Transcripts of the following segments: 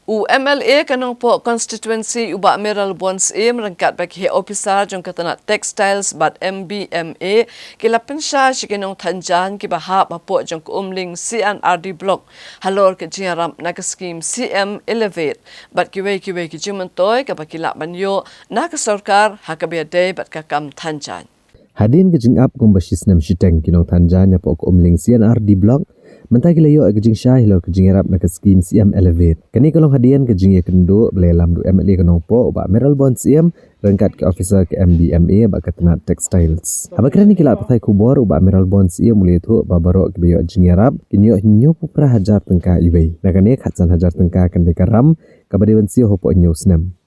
U MLA kanong po constituency uba Meral Bonds merangkat bagi he officer jong katana textiles but MBMA kilapin siya kanong tanjan kibaha mapo jong umling CNRD block halor ke jingaram naga scheme CM Elevate but kiwe ki jimantoy kabakila banyo naga sarkar hakabe day but kakam tanjan Hadin ke jingap kumbasis nam shiteng kinong tanjan ya po umling CNRD block mentagi layo agajing syah hilal ke jingarap nak scheme CM Elevate. Kani kalong hadian ke jingya kendo belelam du MLA kanong po ba Meral Bond CM rangkat ke officer ke MBMA ba katana textiles. Habakran ni kila patai kubor ba Meral Bond CM mulai tu ba baro ke bayo jingarap kinyo nyo pupra hajar tengka ibai. Nakane khatsan hajar tengka kan dekaram kabade bansi hopo nyo snam.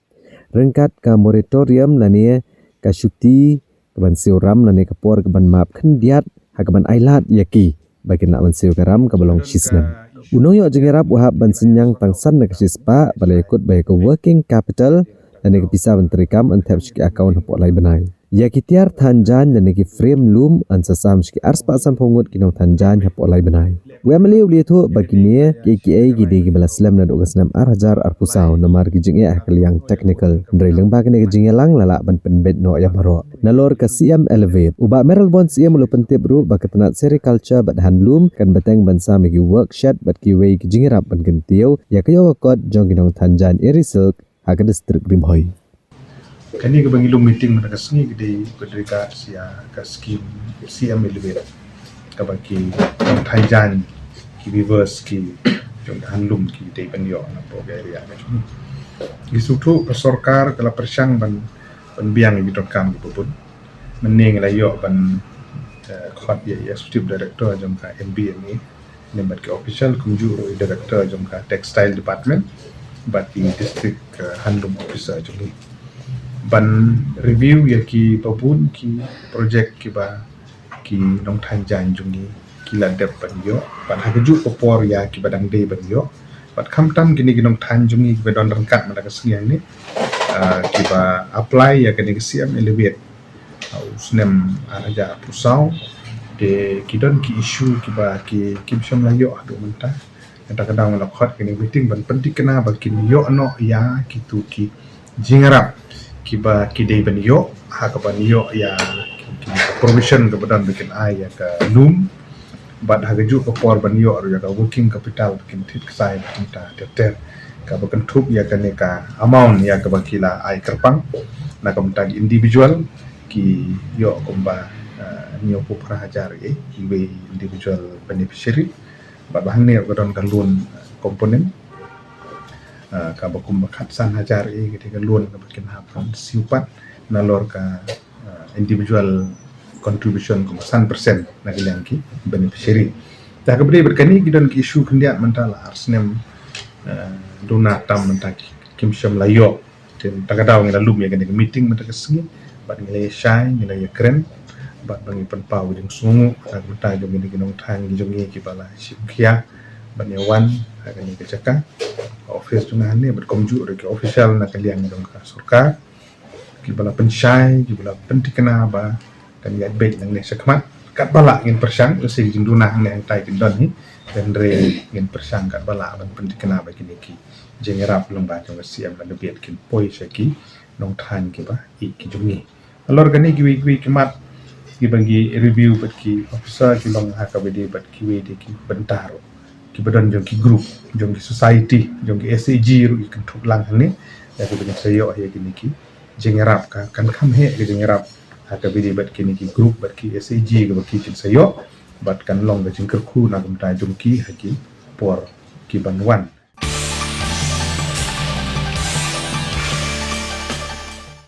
Rangkat ke moratorium lani ka syuti keban ram lani kapor keban map kendiat hakaban ailat yaki bagi nak mensiu garam ke belong sisnem. Uno yo jengerap wahab bansenyang tangsan nak sispa balai ikut baik ke working capital dan ke bisa menterikam antap siki akaun hapok lai benai. Ya kitiar tanjan dan ke frame loom ansasam siki ars pasan pungut kinong tanjan hapok lai benai. Wemeli uli tu bagi ni KKA gidi ke balas slam dan ugasnam arhajar arpusau namar gijing akal yang technical. Ndrei lembag ni gijing lang lalak ban penbet no ya baro. Nalor ke CM Elevate. Uba Meral Bond CM lu pentip ru bakatanat sericulture bat handloom kan bateng bansa megi workshop bat kiwei gijing rap ban gentiau ya kayo kod jong ginong tanjan eri silk haka distrik Rimhoi. Kani ke bangilum meeting mereka sengi gede berdeka sia ke scheme CM Elevate kabaki tanjan ki reverse ki jong handloom ki de banyo na po area ni. Gisutu pesorkar kala persang ban biang di kam pun mening layo ban khot ya executive director jong ka MBMA nembat ke official kunjuru director jong ka textile department bat di district handloom officer jong ban review ya ki pabun ki project ki ba ki nong tanjan jong ni ki la dep ban yo ban haju popor ya ki badang de ban yo bat kamtam gini ginong tanjung ni be don rangkat mata kesenian ni kita apply ya kena CM Elevate usnem aja pusau de kidon ki issue kiba ki kimsham layo adu mentah kadang-kadang lakot kini meeting ban penting kena bagi yo no ya kitu ki jingarap kiba ki de ban yo ha ka ban yo ya provision kebetulan bikin ai ya ke loom bat hagaju ke por ban yo ya ka working capital bikin tit sai kita teter ka bakan thup ya kane ka amount ya ka bakila ai kerpang na kam tag individual ki yo komba nyo pu prahajar iwe individual beneficiary ba bahang ne ko don ka loan component ka bakum bakat san hajar ketika loan ka bakin hapan siupat nalor ka individual contribution ko 100% na gilang ki beneficiary ta ka beri berkani gidon ki issue kendiat mentala arsnem dona tam mentaki kim syam layo ten tagadaw ngila lum ya gani meeting mentaka sengi bat ngila shine ngila ya keren bat bangi penpau jeng sungu ag menta jong gini ginong thang jong ngi ki bala shikya ban yawan aga ni kecaka office tunga ne bat komju re ki official na kaliang dong ka surka ki bala pensyai ki bala pentikena ba kan ya baik nang ne sakmat kat bala ngin persang usi jing duna ne ang tai kindon ni dan re ngin persang kat bala ban pentikena ba kini ki jengerap lomba jong siam ban biat kin poi seki nong than ki ba I ki jong ni alor gani gi kimat ki bagi review bat ki officer ki long ha ka bede bat ki we de ki bentaro ki badon jong ki group jong ki society jong ki SAG ru ki thuk lang ni ya ki bani sayo ya kini ki jengerap ka kan kham he ki jengerap ha ka bede bat kini ki group bat ki SAG ka bat ki sayo bat kan long ga jing kerku na gum ta jong ki ha ki por ki ban wan